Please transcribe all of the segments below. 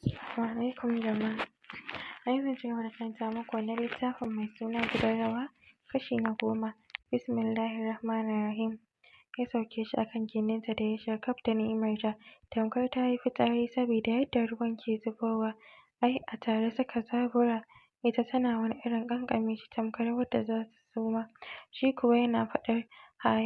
Assalamu alaikum jama'a. A yau zan cigaba da karanta muku wannan littafin mai suna Gidan Rawa kashi na 10. Bismillahirrahmanirrahim. Ya sauke shi a kan gindinta da ya sharkaf da ni'imarta, tamkar ta yi fitsari saboda yadda ruwan ke zubowa. Ai a tare suka zabura, ita tana wani irin ƙanƙame shi tamkar wadda za su suma. Shi kuwa yana faɗar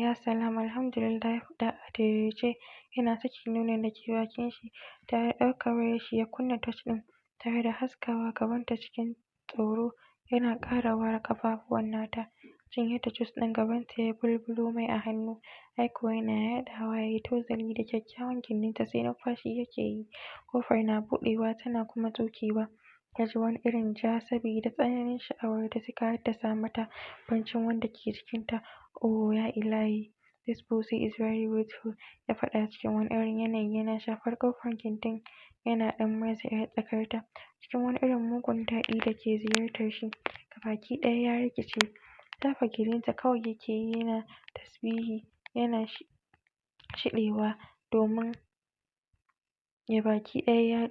ya salam alhamdulillah ya faɗa a daidaice, yana sakin nonon da ke bakin shi tare da ɗaukar wayar shi ya kunna touch ɗin tare da haskawa gabanta cikin tsoro, yana ƙara ware ƙafafuwan nata. Jin yadda juice ɗin gabanta ya bulbulo mai a hannu, ai kuwa yana yaɗawa ya yi tozali da kyakkyawan gindinta sai numfashi yake yi. Ƙofar na buɗewa tana kuma tsukewa. Ya ji wani irin ja saboda tsananin sha'awar da suka haddasa mata bancin wanda ke jikinta. Oh ya ilahi, this pussy is very beautiful, ya faɗa cikin wani irin yanayi yana shafar ƙofar gindin yana ɗan murza 'yar tsakarta cikin wani irin mugun daɗi da ke ziyartar shi. Gabaki ɗaya ya rikice, tafa gindinta kawai yake yi yana tasbihi yana shiɗewa domin gabaki ɗaya ya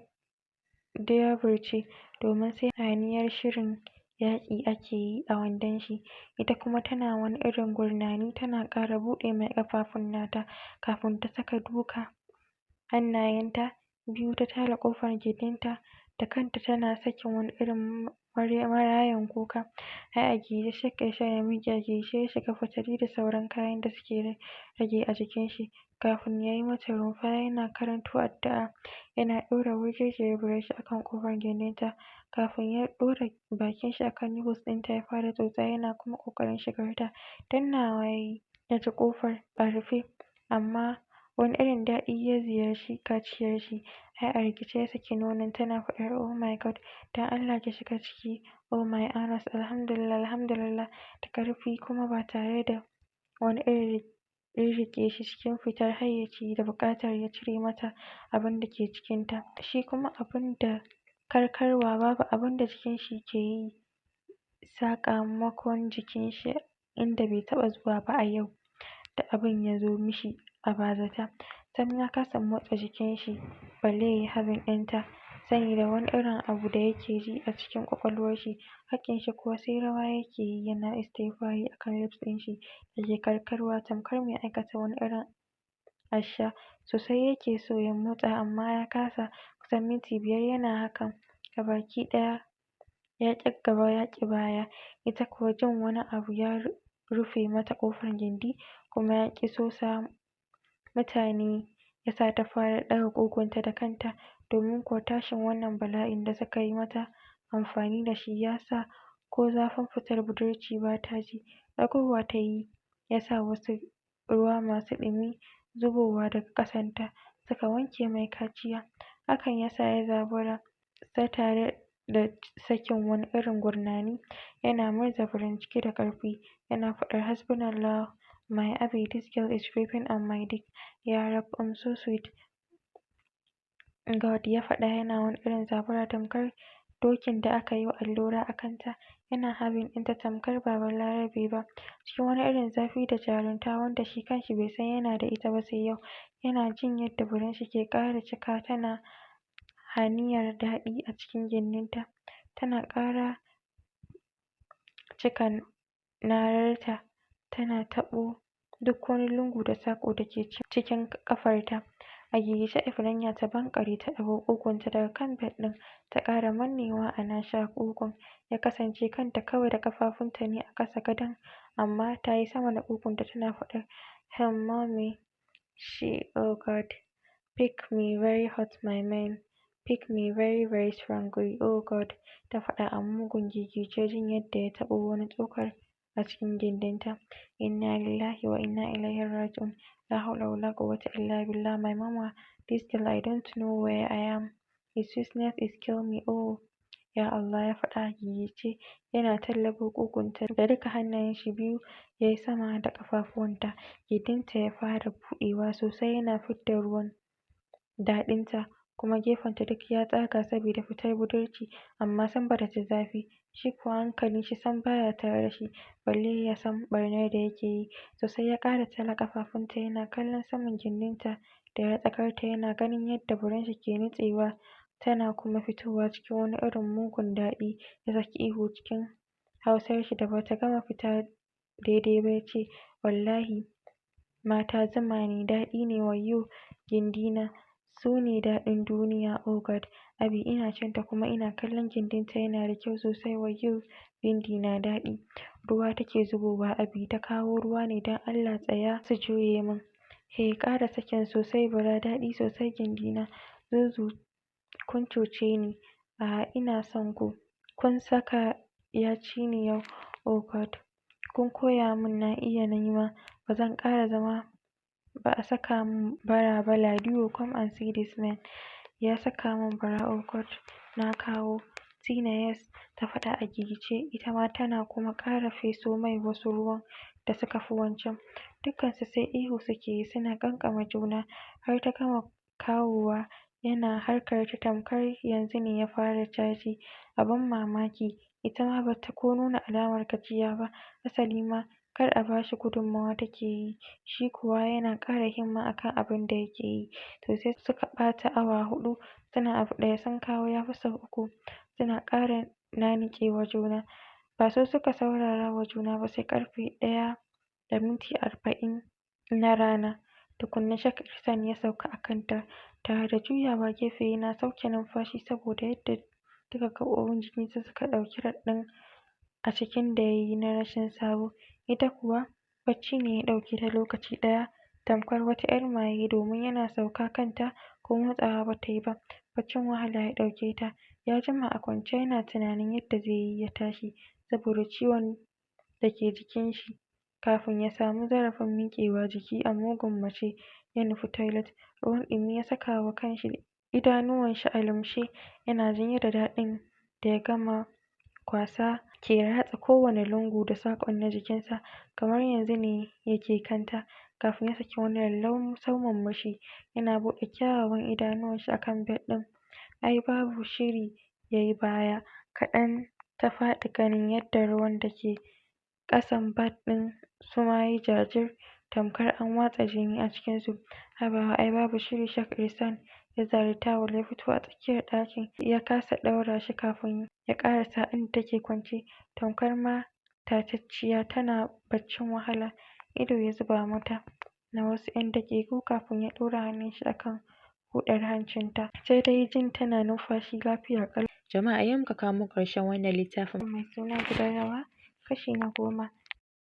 daburce domin sai hayaniyar shirin yaƙi ake yi a wandon shi. Ita kuma tana wani irin gurnani tana ƙara buɗe mai ƙafafun nata kafin ta saka duka hannayenta biyu ta tale ƙofar gindinta da kanta tana sakin wani irin marayan kuka. Ai a gigice Sheikh Ishaq ya miƙe a gigice ya shiga fatali da sauran kayan da suke rage a jikin shi kafin ya yi mata rumfa yana karanto addu'a yana ɗora wurjejiyar brush a kan ƙofar gindinta kafin ya ɗora bakin shi a kan nipples ɗinta ya fara tsotsa yana kuma ƙoƙarin shigar ta. Dannawa ya yi ya ji ƙofar a rufe amma wani irin daɗi ya ziyarci kaciyar shi. Ai a rikice ya saki nonon tana faɗar oh my God, don Allah ki shiga ciki, oh my anus, alhamdulillah alhamdulillah da ƙarfi kuma ba tare da wani irin rirriƙe shi cikin fitar hayyaci da buƙatar ya cire mata abin da ke cikinta. Shi kuma abin da karkarwa babu abin da jikin shi ke yi sakamakon jikin shi inda bai taɓa zuwa ba a yau da abin ya zo mishi a bazata. Sam ya kasa motsa jikin shi balle ya yi having ɗinta sabida wani irin abu da yake ji a cikin ƙwaƙwalwar shi. Haƙin shi kuwa sai rawa yake yi yana istighfari a kan lips ɗin shi da ke karkarwa tamkar mai aikata wani irin asha. Sosai yake so ya motsa amma ya kasa, kusan minti 5 yana hakan gabaki ɗaya ya ƙi gaba ya ƙi baya. Ita kuwa jin wani abu ya rufe mata ƙofar gindi kuma ya ƙi sosa mutane ya sa ta fara ɗaga ƙugunta da kanta domin kuwa tashin wannan bala'in da suka yi mata amfani da shi ya sa ko zafin fitar budurci ba ta ji. Ɗagowa ta yi ya sa wasu ruwa masu ɗumi zubowa daga ƙasanta suka wanke mai kaciya. Hakan ya sa ya zabura sai tare da sakin wani irin gurnani yana murza burin ciki da ƙarfi yana faɗar hasbunallah my Abi, this girl is creeping on my dick, ya Rab so sweet God, ya faɗa yana wani irin zabura tamkar dokin da aka yi wa allura a kanta yana having ɗinta tamkar ba balarabe ba cikin wani irin zafi da jarumta wanda shi kanshi bai san yana da ita ba sai yau. Yana jin yadda burin shi ke ƙara cika tana haniyar daɗi a cikin gindinta tana ƙara cika nararta tana taɓo duk wani lungu da saƙo da ke cikin ƙafarta. A gigice Efranya ta banƙare ta ɗago ƙugunta daga kan bed ɗin ta ƙara mannewa a nashi a ƙugun. Ya kasance kanta kawai da ƙafafunta ne a ƙasa gadon amma ta yi sama da ƙugunta tana faɗar mommy she oh God, pick me very hot my man, pick me very very strongly oh God, ta faɗa a mugun gigice jin yadda ya taɓo wani tsokar a cikin gindinta. Inna lillahi wa inna ilaihi raji'un, la hawla wa la quwwata illa billah. My mama, this girl I don't know where I am, his sweetness is kill me oh ya Allah, ya faɗa a gigice yana tallabo ƙugunta da duka hannayen shi biyu ya yi sama da ƙafafuwanta. Gindinta ya fara buɗewa sosai yana fidda ruwan daɗinta kuma gefenta duk ya tsaga saboda fitar budurci amma sam ba ta ji zafi. Shi kuwa hankalin shi sam baya tare da shi balle ya san ɓarnar da yake yi. Sosai ya ƙara tale ƙafafunta yana kallon saman gindinta da 'yar tsakarta yana ganin yadda burin shi ke nutsewa tana kuma fitowa cikin wani irin mugun daɗi, ya saki ihu cikin Hausar shi da bata gama fita daidai ba yace wallahi mata zuma ne, daɗi ne wayyo gindina sune daɗin duniya oh God. Abi ina cinta kuma ina kallon gindinta yana da kyau sosai wayyo bindi na daɗi. Ruwa take zubowa Abi ta kawo ruwa ne don Allah tsaya su juye min. He ƙara sakin sosai bara daɗi sosai gindina. Zuzu kun cuce ni. A'a ina son ku. Kun saka ya ci ni yau oh God. Kun koya min na iya nema bazan ƙara zama ba a saka min bara ba Ladiyo come and see this man. Ya saka min bara oh God na kawo. Tina yes ta faɗa a gigice ita ma tana kuma ƙara feso mai wasu ruwan da suka fi wancan. Dukkansu sai ihu suke yi suna ƙanƙame juna har ta gama kawowa yana harkar ta tamkar yanzu ne ya fara caji. Abin mamaki ita ma bata ko nuna alamar gajiya ba hasali ma kar a bashi gudunmawa take yi, shi kuwa yana ƙara himma akan abin da yake yi. To sai suka ɓata awa huɗu suna abu ɗaya sun kawo ya fi sau uku suna ƙara naniƙe wa juna. Ba su suka saurara wa juna ba sai ƙarfe 1:40 na rana tukunna Shak Ihsan ya sauka a kanta tare da juyawa gefe yana sauke numfashi saboda yadda duka gaɓoɓin jikinsa suka ɗauki raɗaɗin a cikin da yayi na rashin sabo. Ita kuwa bacci ne ya ɗauke ta lokaci ɗaya tamkar wata ƴar maye domin yana sauka kanta ko motsawa bata yi ba. Baccin wahala ya ɗauke ta, ya jima a kwance yana tunanin yadda zai yi ya tashi saboda ciwon da ke jikin shi. Kafin ya samu zarafin miƙewa jiki a mugun mace ya nufi toilet. Ruwan ɗumi ya saka wa kanshi idanuwan shi a lumshe yana jin yadda daɗin da ya gama kwasa ke ratsa kowane lungu da saƙo na jikinsa kamar yanzu ne yake kanta. Kafin ya saki wani lallausan murmushi yana buɗe kyawawan idanuwan shi akan bed ɗin. Ai babu shiri yayi baya kaɗan ta faɗi ganin yadda ruwan da ke ƙasan bed ɗin su ma yayi jajir tamkar an watsa jini a cikinsu. Habawa ai babu shiri Shak Ihsan ya zari tawul ya fito a tsakiyar ɗakin ya kasa ɗaura shi kafin ya ƙarasa inda take kwance tamkar ma tatacciya tana baccin wahala. Ido ya zuba mata na wasu ƴan daƙiƙu kafin ya ɗora hannun shi akan huɗar hancinta. Sai dai jin tana numfashi lafiya ƙalau. Jama'a a yau muka kawo muku ƙarshen wannan littafin mai suna Gidan Rawa kashi na 10.